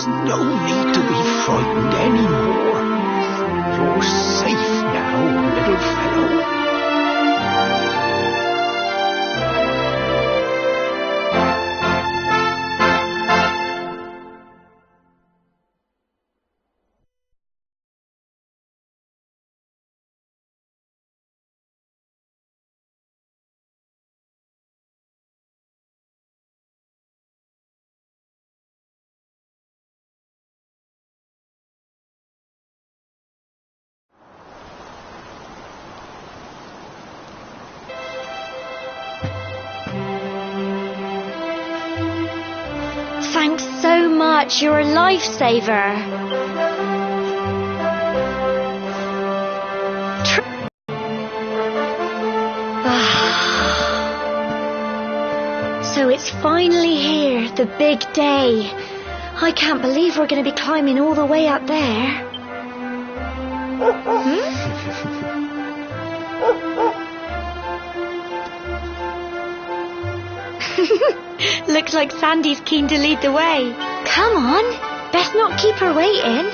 There's no need to be frightened anymore. You're safe now, little fellow. Thanks so much, you're a lifesaver. So it's finally here, the big day. I can't believe we're going to be climbing all the way up there. Looks like Sandy's keen to lead the way. Come on, best not keep her waiting.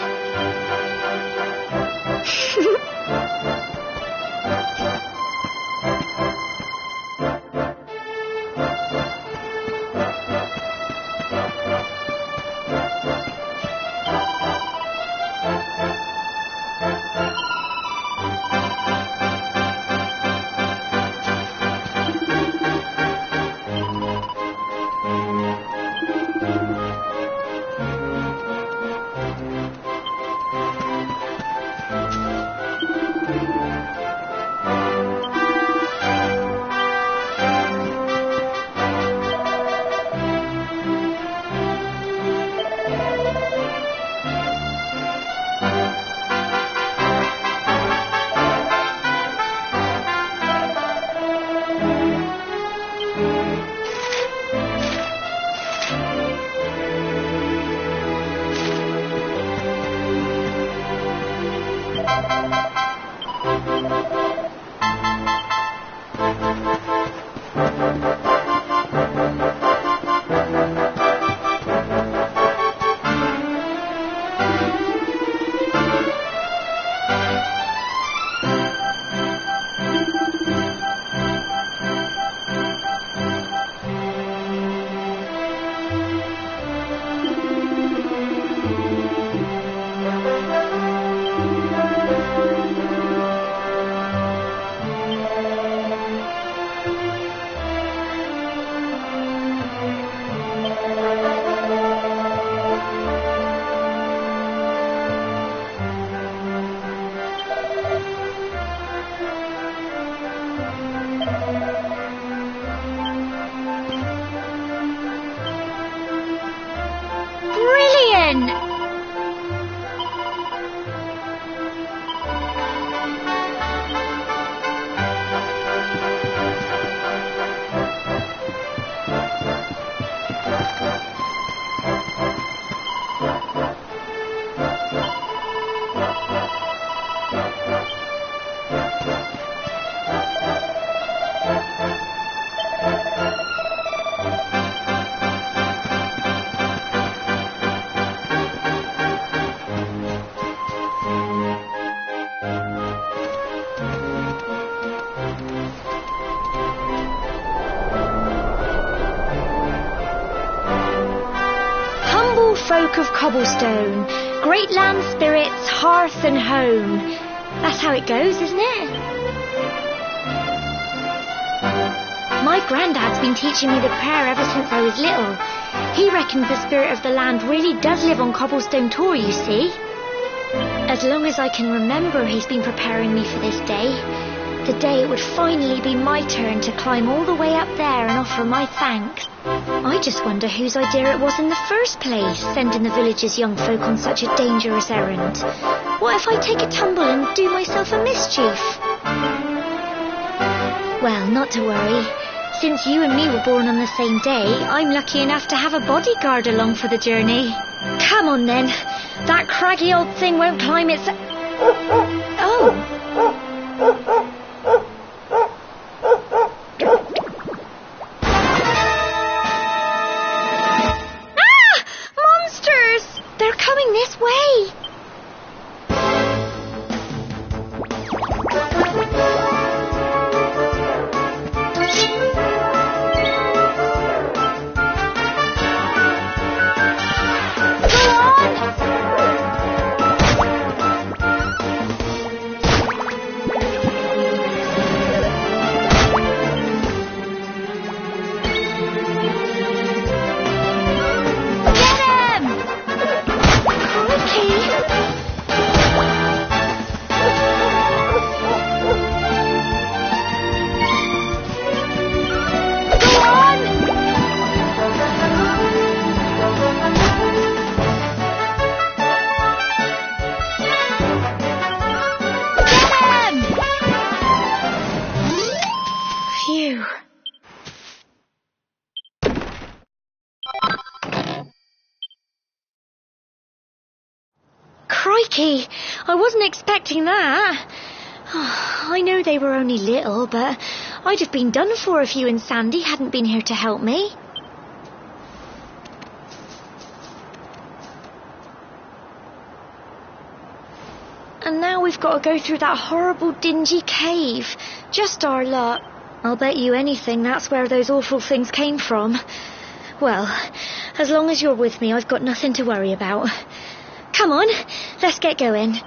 Folk of cobblestone, great land spirits, hearth and home. That's how it goes, isn't it? My granddad's been teaching me the prayer ever since I was little. He reckons the spirit of the land really does live on Cobblestone Tor, you see. As long as I can remember, he's been preparing me for this day. The day it would finally be my turn to climb all the way up there and offer my thanks. I just wonder whose idea it was in the first place, sending the village's young folk on such a dangerous errand. What if I take a tumble and do myself a mischief? Well, not to worry. Since you and me were born on the same day, I'm lucky enough to have a bodyguard along for the journey. Come on then. That craggy old thing won't climb its... Oh! Phew. Crikey, I wasn't expecting that. Oh, I know they were only little, but I'd have been done for if you and Sandy hadn't been here to help me. And now we've got to go through that horrible dingy cave. Just our luck. I'll bet you anything that's where those awful things came from. Well, as long as you're with me, I've got nothing to worry about. Come on, let's get going.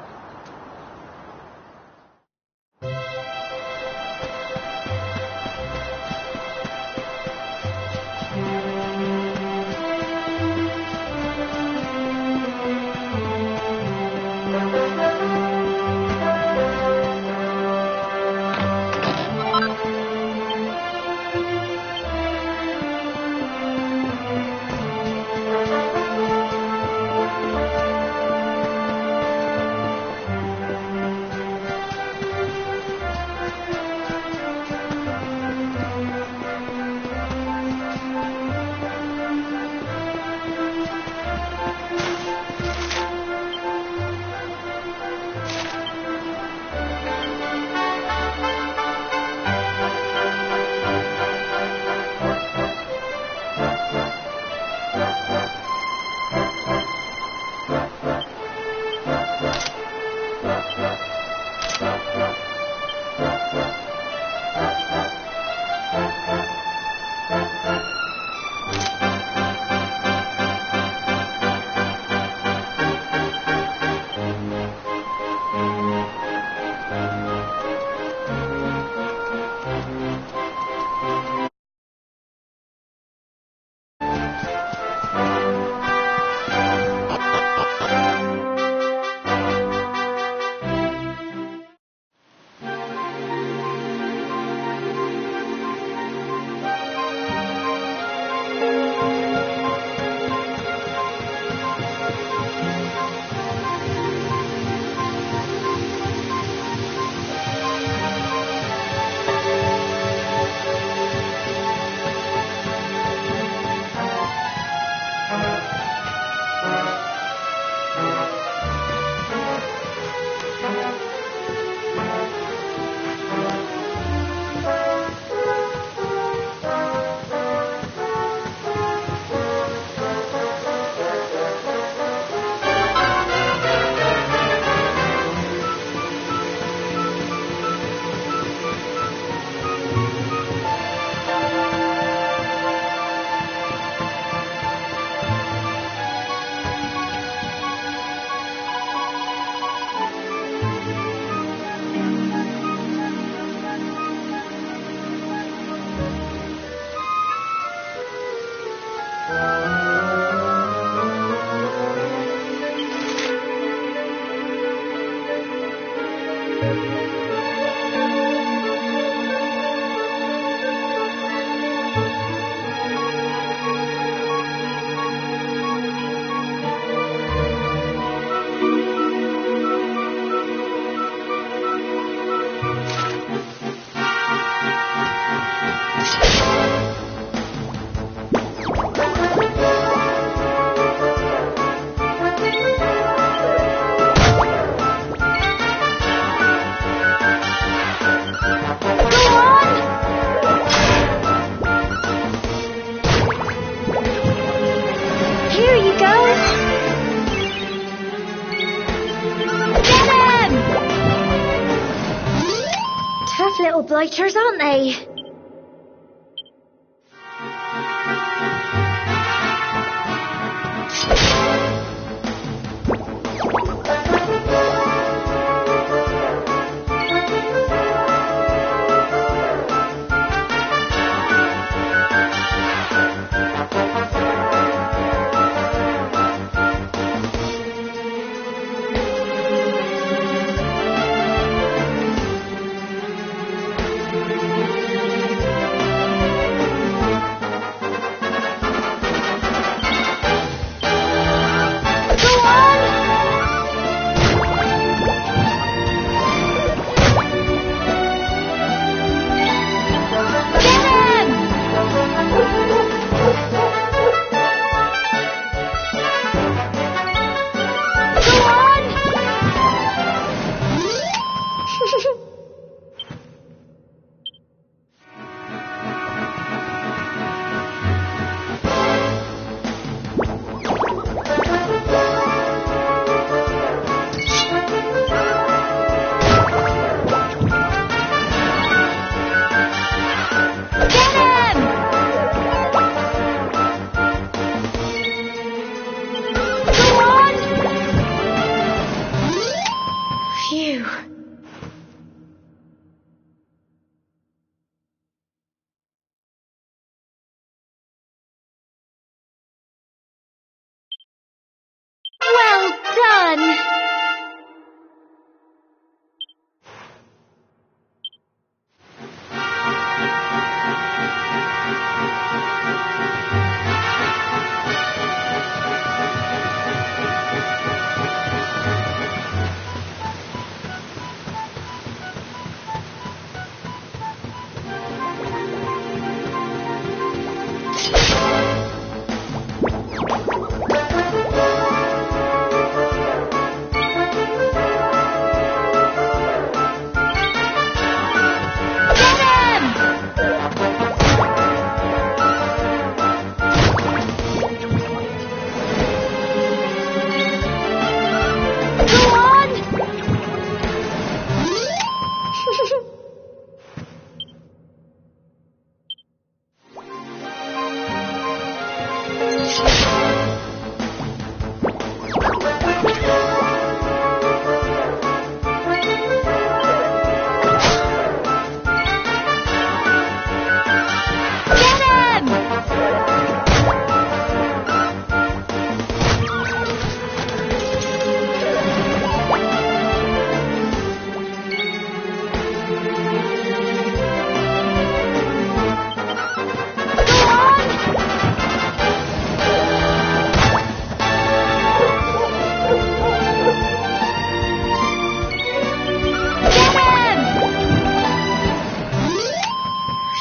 Little blighters, aren't they?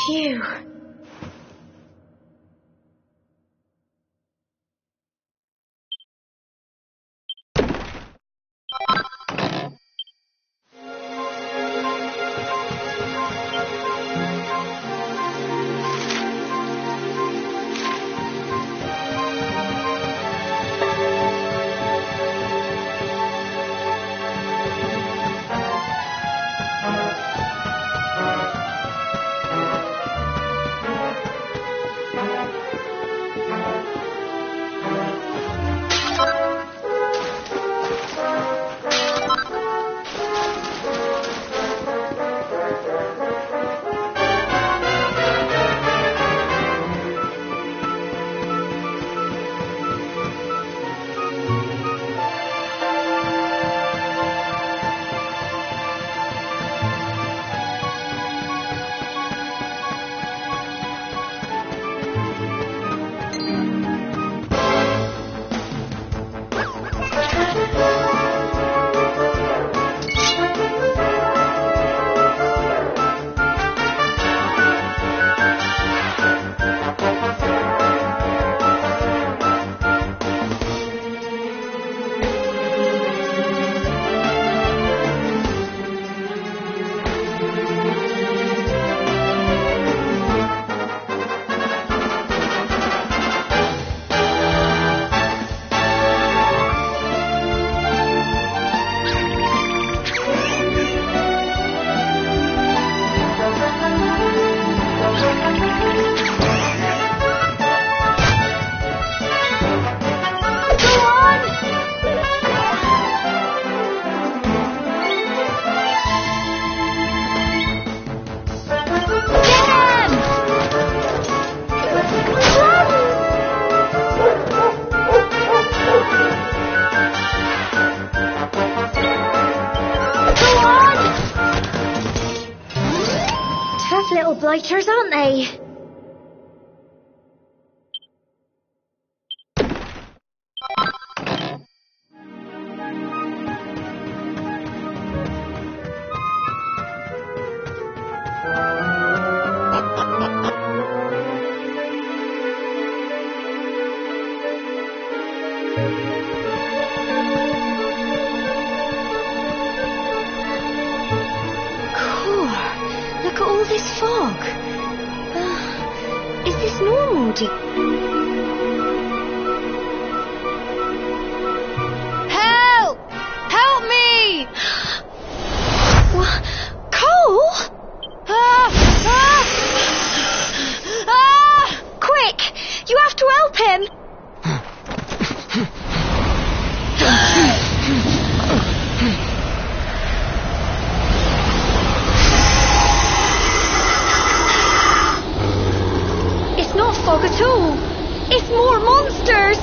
Phew. Little blighters, aren't they? Look at all this fog. Is this normal? Help! Help me! What? Cole? Quick! You have to help him! It's not fog at all. It's more monsters.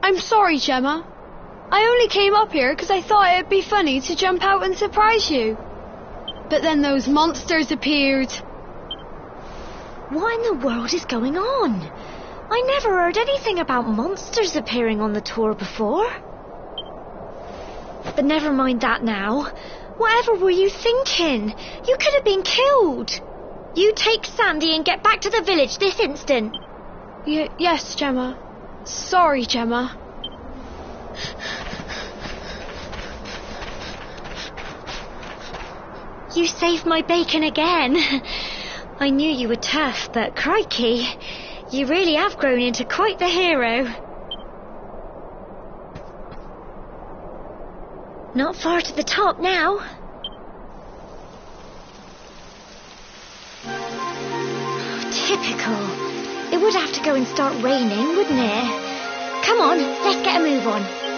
I'm sorry, Gemma. I only came up here because I thought it'd be funny to jump out and surprise you. But then those monsters appeared. What in the world is going on? I never heard anything about monsters appearing on the tour before. But never mind that now. Whatever were you thinking? You could have been killed. You take Sandy and get back to the village this instant. Yes, Gemma. Sorry, Gemma. You saved my bacon again. I knew you were tough, but crikey, you really have grown into quite the hero. Not far to the top now. Typical. It would have to go and start raining, wouldn't it? Come on, let's get a move on.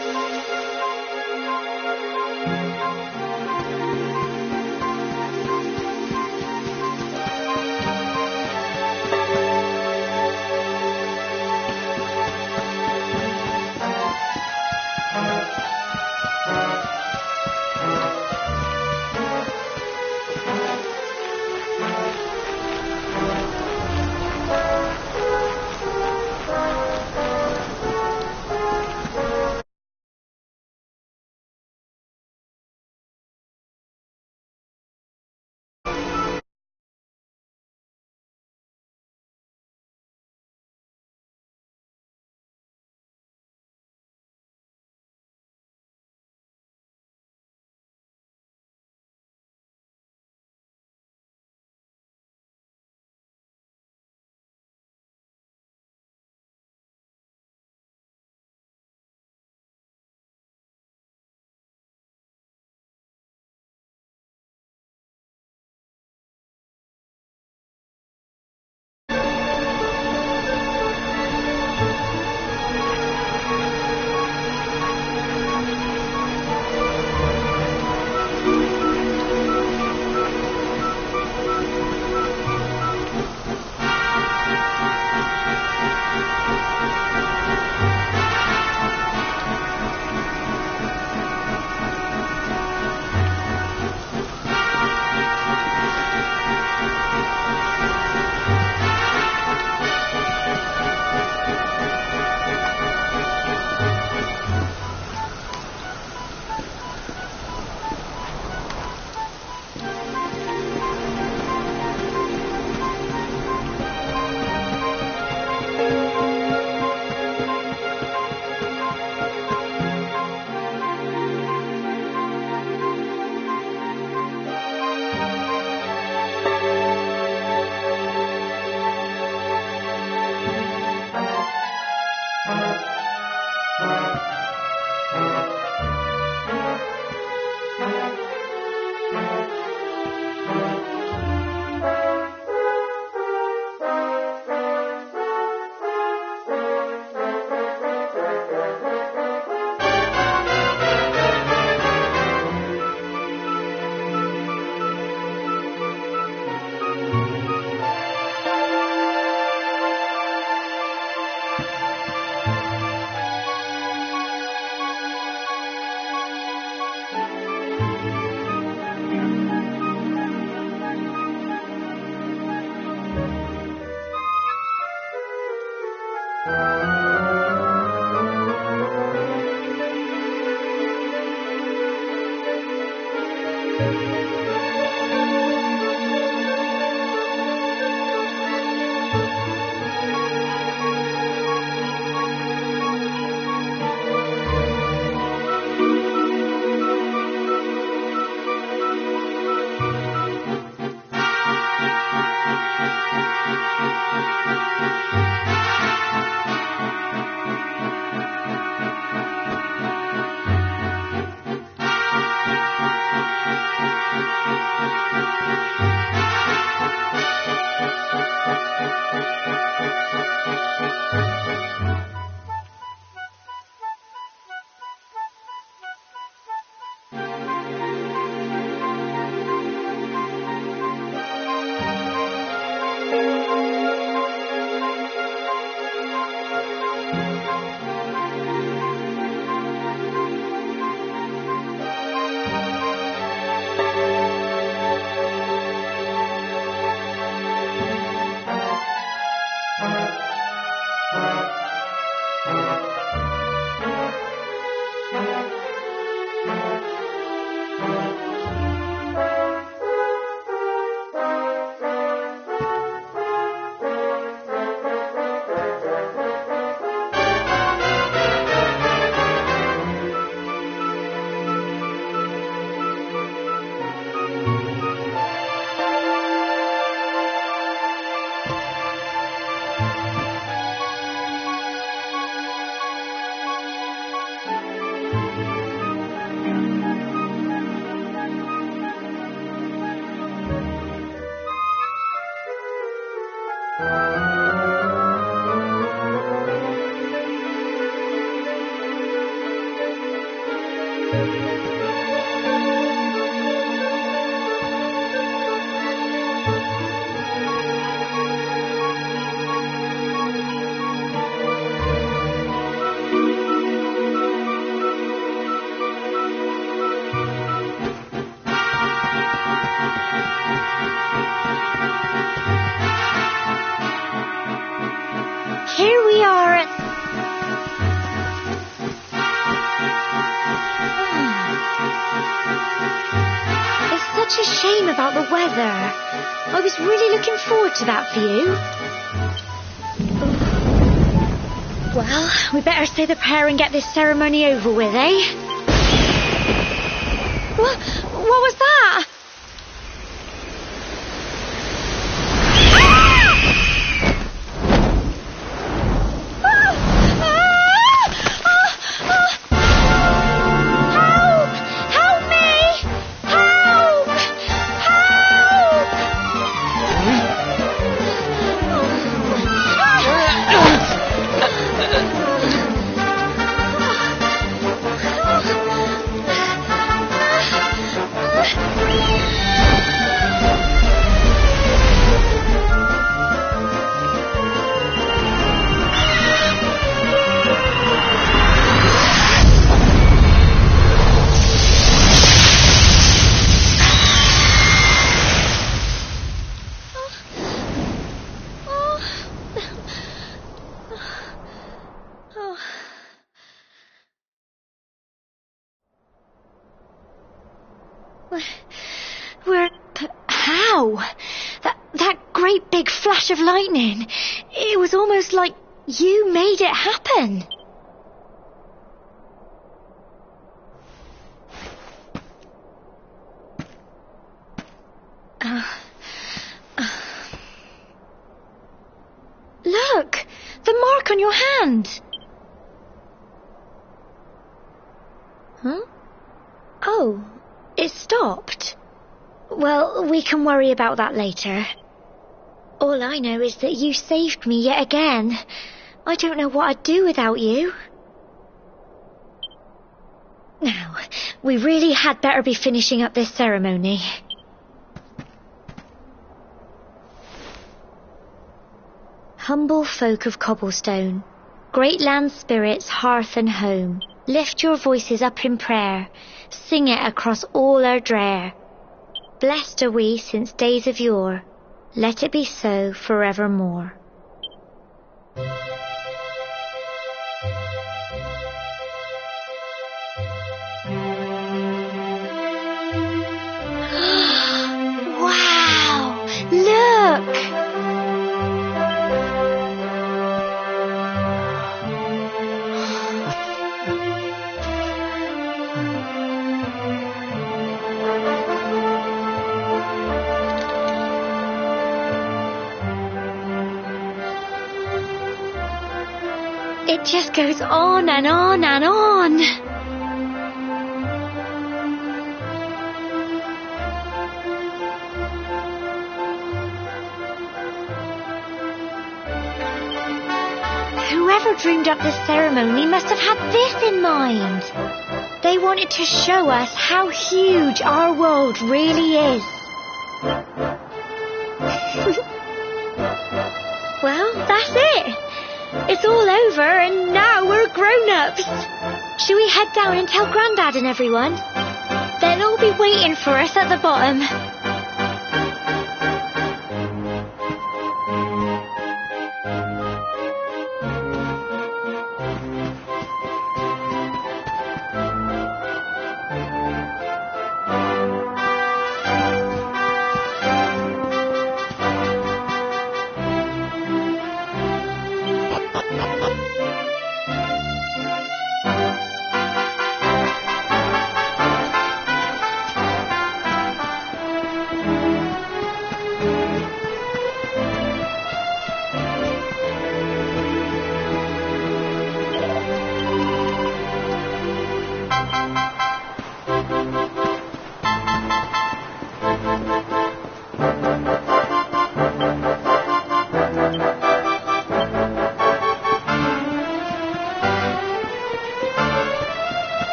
here we are at... It's such a shame about the weather. I was really looking forward to that view. Well, we better say the prayer and get this ceremony over with, eh? What was that? How? That great big flash of lightning. It was almost like you made it happen. Look! The mark on your hand! Huh? Oh, it stopped. Well, we can worry about that later. All I know is that you saved me yet again. I don't know what I'd do without you. Now, we really had better be finishing up this ceremony. Humble folk of Cobblestone, great land spirits, hearth and home, lift your voices up in prayer, sing it across all our drear. Blessed are we since days of yore, let it be so forevermore. Wow! Look! It just goes on and on and on. Whoever dreamed up the ceremony must have had this in mind. They wanted to show us how huge our world really is. Well, that's it. It's all over and now we're grown-ups. Shall we head down and tell Grandad and everyone? They'll all be waiting for us at the bottom.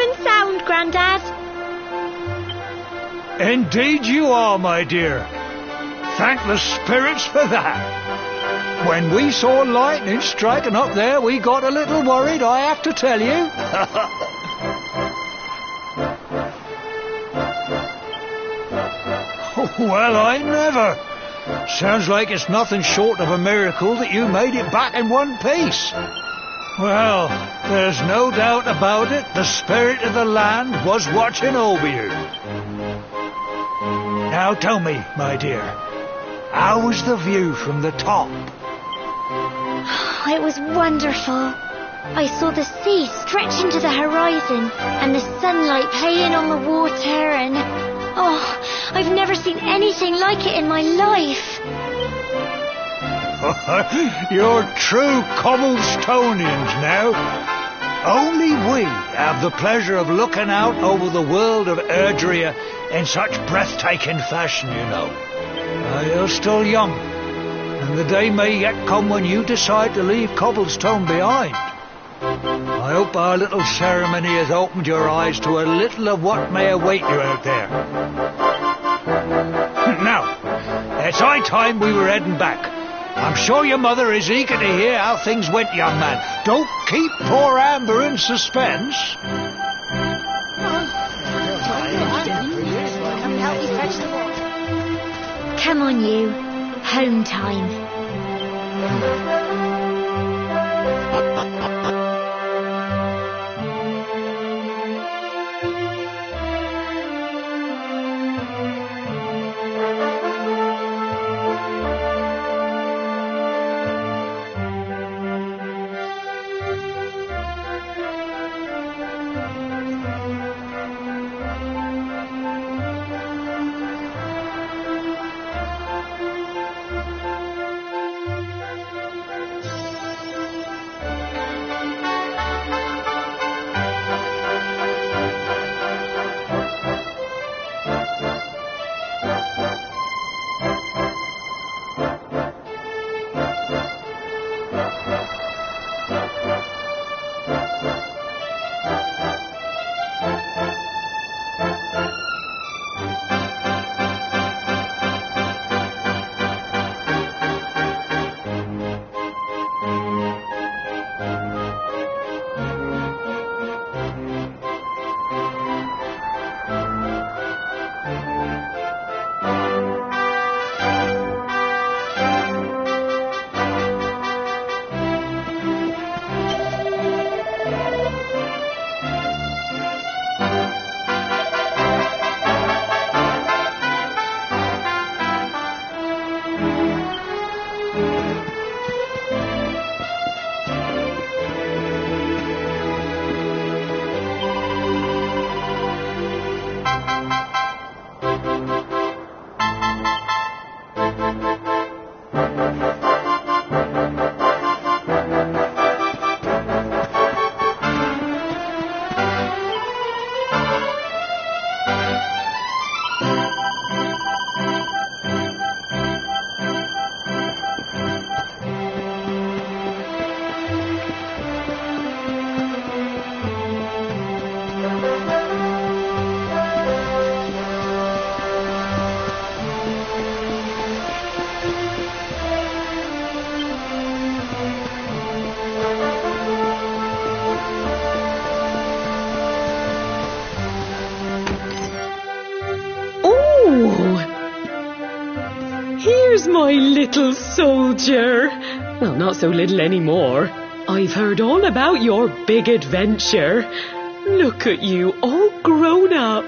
and sound, Grandad. Indeed you are, my dear. Thank the spirits for that. When we saw lightning striking up there, we got a little worried, I have to tell you. Well, I never. Sounds like it's nothing short of a miracle that you made it back in one piece. Well, there's no doubt about it, the spirit of the land was watching over you. Now tell me, my dear, how was the view from the top? It was wonderful. I saw the sea stretch into the horizon and the sunlight playing on the water and... Oh, I've never seen anything like it in my life. You're true Cobblestonians now. Only we have the pleasure of looking out over the world of Erdrea in such breathtaking fashion, you know. You're still young, and the day may yet come when you decide to leave Cobblestone behind. I hope our little ceremony has opened your eyes to a little of what may await you out there. Now, it's high time we were heading back. I'm sure your mother is eager to hear how things went, young man. Don't keep poor Amber in suspense. Come on, you. Home time. Here's my little soldier. Well, not so little anymore. I've heard all about your big adventure. Look at you, all grown up.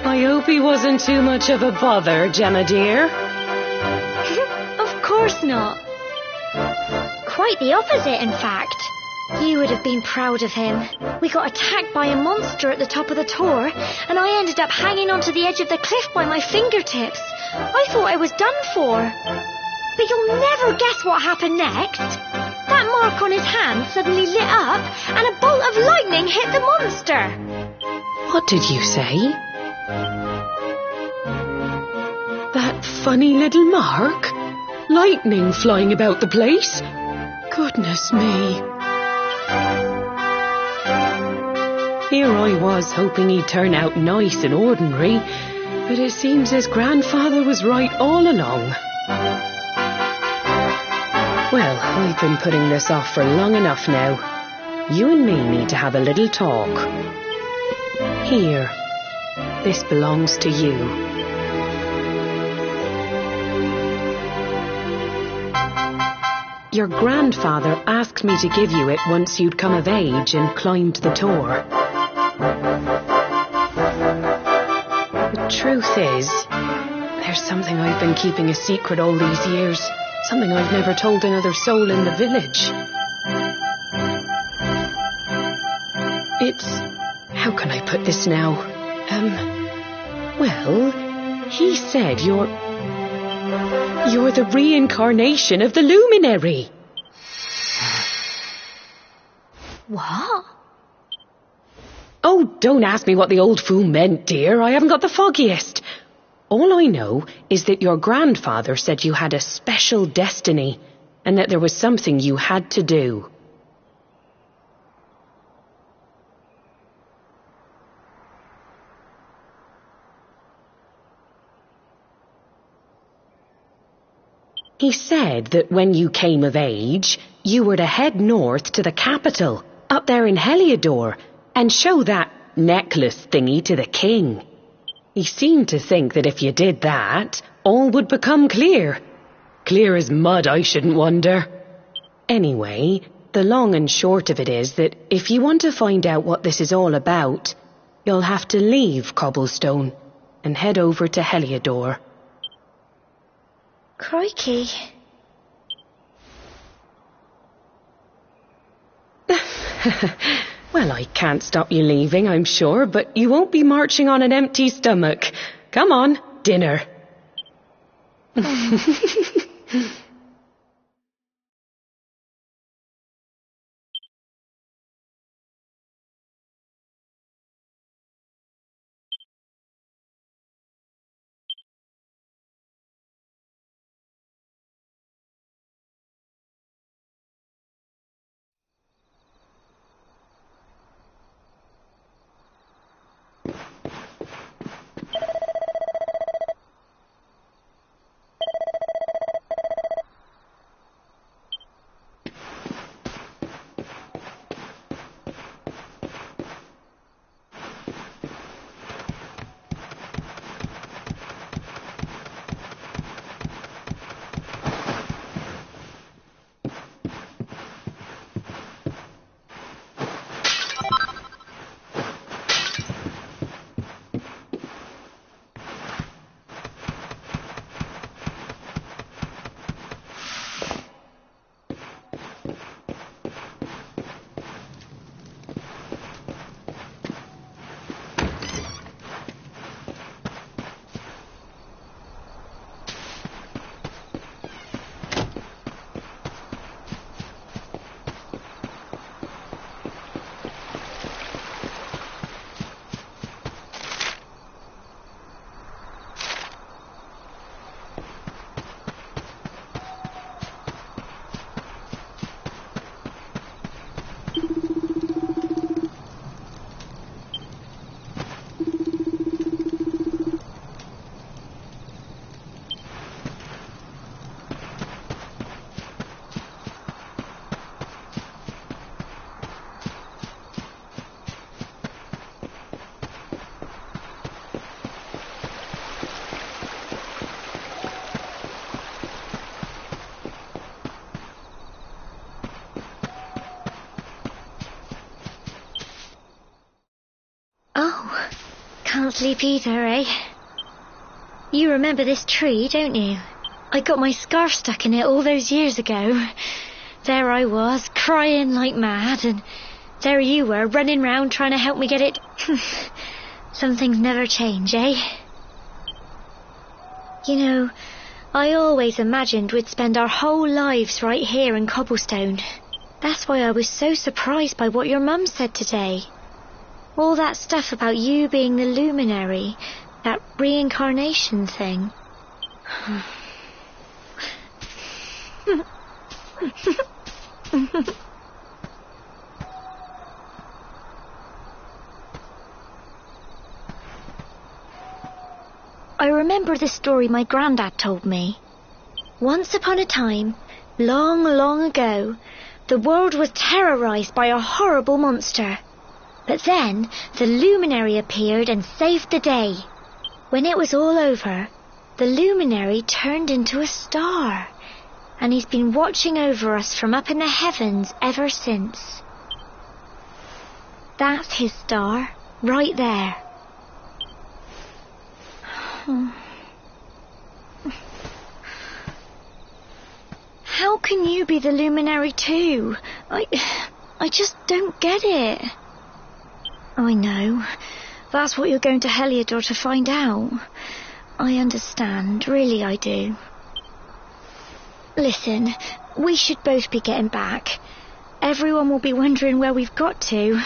I hope he wasn't too much of a bother, Gemma dear. Of course not. Quite the opposite, in fact. You would have been proud of him. We got attacked by a monster at the top of the tor, and I ended up hanging onto the edge of the cliff by my fingertips. I thought I was done for. But you'll never guess what happened next. That mark on his hand suddenly lit up, and a bolt of lightning hit the monster. What did you say? That funny little mark? Lightning flying about the place? Goodness me. Here I was hoping he'd turn out nice and ordinary, but it seems his grandfather was right all along. Well, I've been putting this off for long enough now. You and me need to have a little talk. Here, this belongs to you. Your grandfather asked me to give you it once you'd come of age and climbed the Tor. The truth is, there's something I've been keeping a secret all these years. Something I've never told another soul in the village. It's... how can I put this now? Well, he said you're the reincarnation of the luminary. What? Oh, don't ask me what the old fool meant, dear. I haven't got the foggiest. All I know is that your grandfather said you had a special destiny and that there was something you had to do. He said that when you came of age, you were to head north to the capital, up there in Heliodor, and show that necklace thingy to the king. He seemed to think that if you did that, all would become clear. Clear as mud, I shouldn't wonder. Anyway, the long and short of it is that if you want to find out what this is all about, you'll have to leave Cobblestone and head over to Heliodor. Crikey. Well, I can't stop you leaving, I'm sure, but you won't be marching on an empty stomach. Come on, dinner. Oh, can't sleep either, eh? You remember this tree, don't you? I got my scarf stuck in it all those years ago. There I was, crying like mad, and there you were, running round trying to help me get it... Some things never change, eh? You know, I always imagined we'd spend our whole lives right here in Cobblestone. That's why I was so surprised by what your mum said today. All that stuff about you being the luminary, that reincarnation thing. I remember the story my granddad told me. Once upon a time, long, long ago, the world was terrorised by a horrible monster. But then the luminary appeared and saved the day. When it was all over, the luminary turned into a star, and he's been watching over us from up in the heavens ever since. That's his star, right there. How can you be the luminary too? I just don't get it. I know. That's what you're going to Heliodor to find out. I understand, really I do. Listen, we should both be getting back. Everyone will be wondering where we've got to.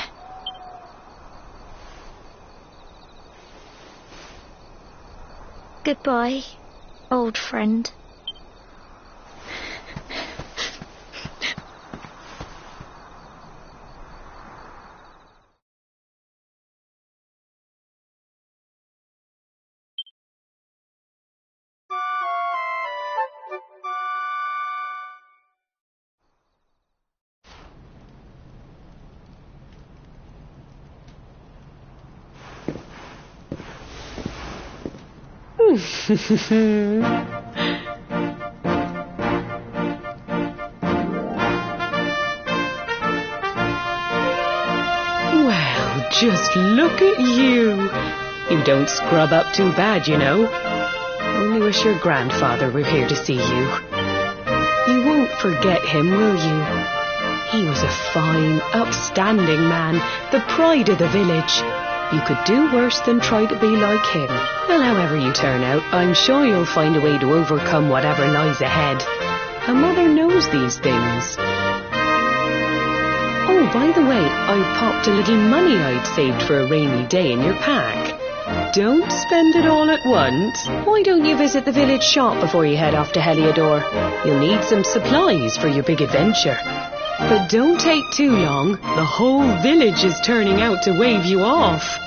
Goodbye, old friend. Well, just look at you. You don't scrub up too bad, you know. Only wish your grandfather were here to see you. You won't forget him, will you? He was a fine, upstanding man, the pride of the village. You could do worse than try to be like him. Well, however you turn out, I'm sure you'll find a way to overcome whatever lies ahead. A mother knows these things. Oh, by the way, I popped a little money I'd saved for a rainy day in your pack. Don't spend it all at once. Why don't you visit the village shop before you head off to Heliodor? You'll need some supplies for your big adventure. But don't take too long. The whole village is turning out to wave you off.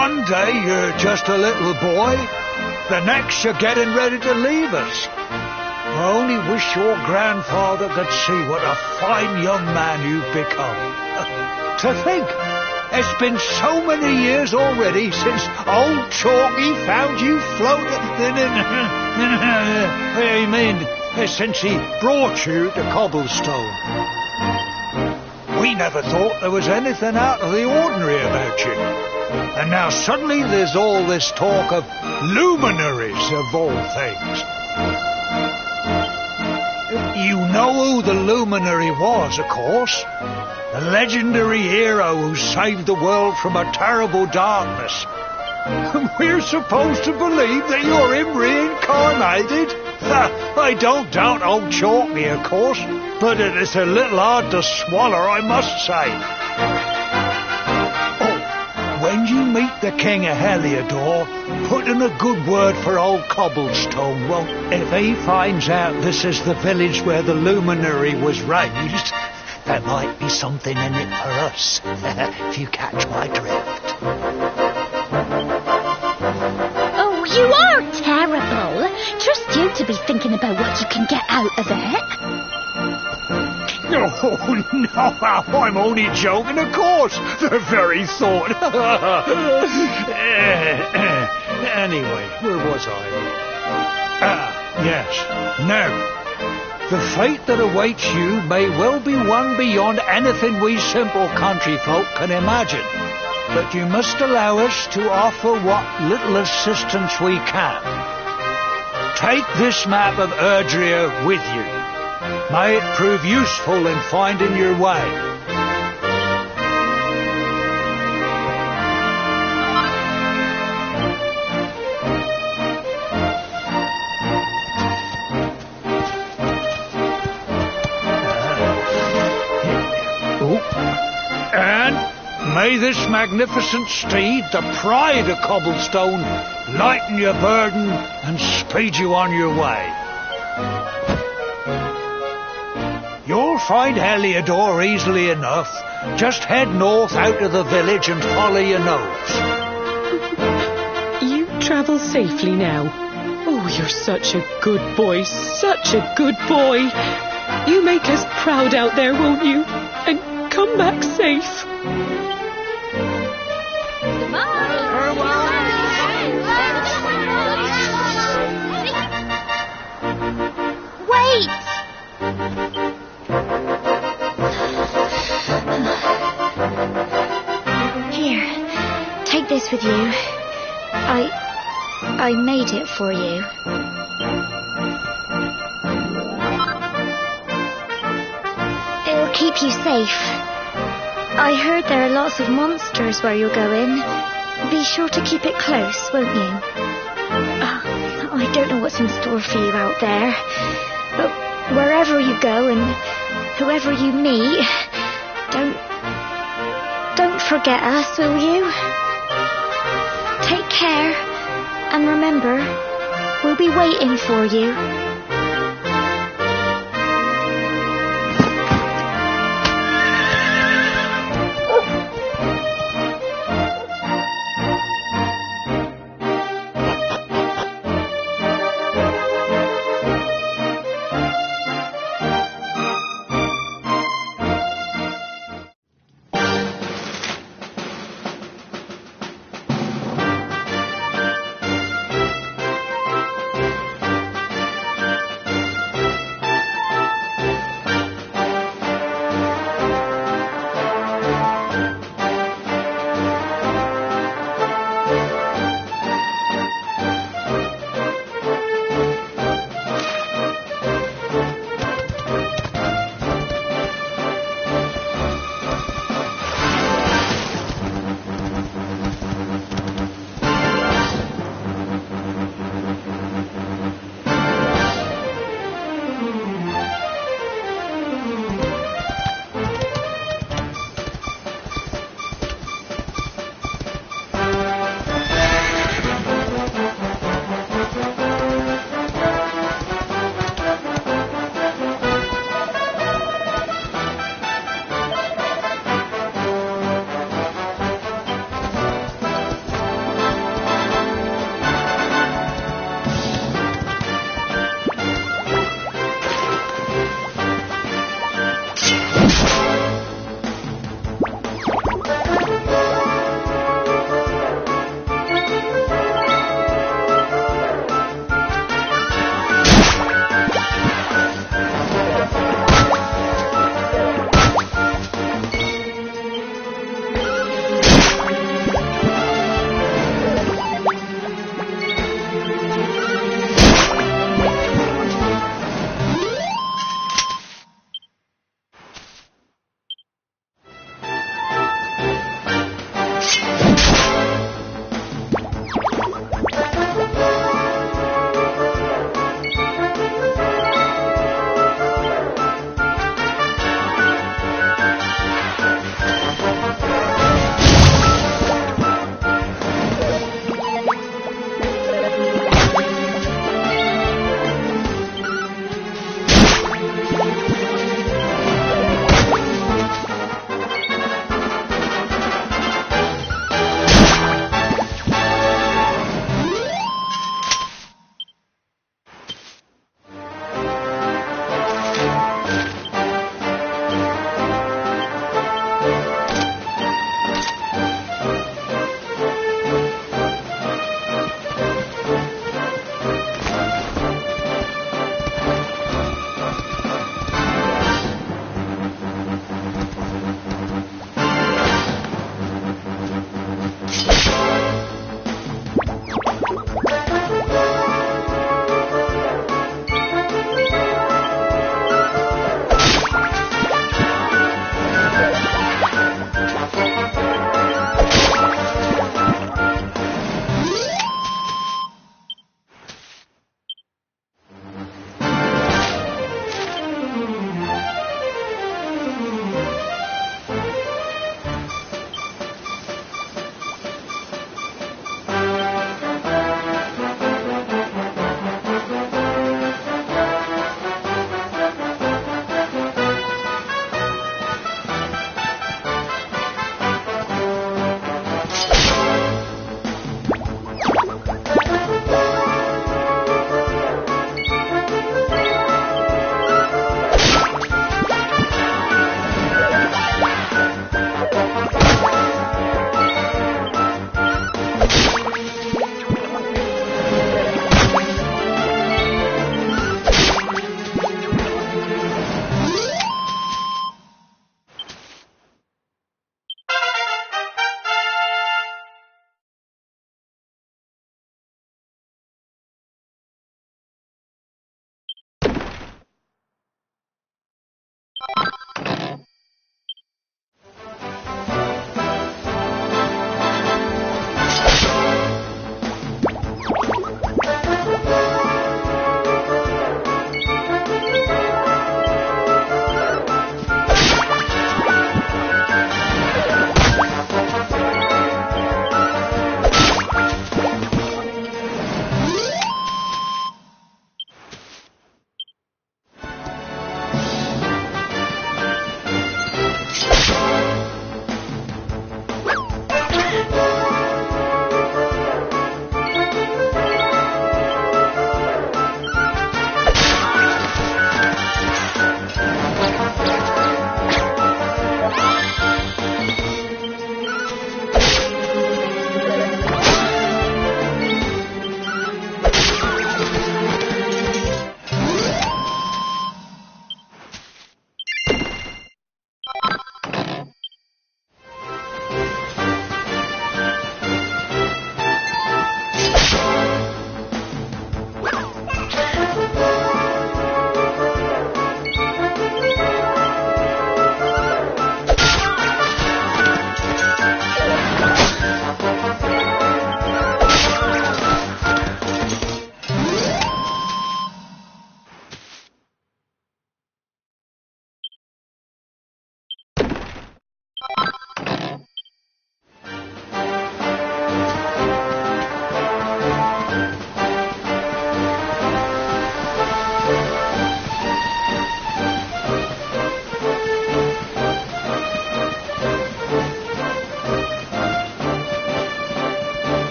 One day you're just a little boy, the next you're getting ready to leave us. I only wish your grandfather could see what a fine young man you've become. To think, it's been so many years already since old Chalky found you floating since he brought you to Cobblestone. We never thought there was anything out of the ordinary about you. And now suddenly there's all this talk of luminaries of all things. You know who the luminary was, of course. The legendary hero who saved the world from a terrible darkness. We're supposed to believe that you're him reincarnated? I don't doubt old Chalky, of course, but it's a little hard to swallow, I must say. Oh, when you meet the King of Heliodor, put in a good word for old Cobblestone, won't? If he finds out this is the village where the luminary was raised, there might be something in it for us, if you catch my drift. Oh, you are terrible. Trust you to be thinking about what you can get out of it. Oh, no, I'm only joking, of course. The very thought. Anyway, where was I? Yes. Now, the fate that awaits you may well be one beyond anything we simple country folk can imagine. But you must allow us to offer what little assistance we can. Take this map of Erdrea with you. May it prove useful in finding your way. And may this magnificent steed, the pride of Cobblestone, lighten your burden and speed you on your way. You'll find Heliodor easily enough. Just head north out of the village and follow your nose. You travel safely now. Oh, you're such a good boy, such a good boy. You make us proud out there, won't you? And come back safe. Wait! Here, take this with you. I made it for you. It'll keep you safe. I heard there are lots of monsters where you're going. Be sure to keep it close, won't you? I don't know what's in store for you out there. But wherever you go and whoever you meet, don't forget us, will you? Take care, and remember, we'll be waiting for you.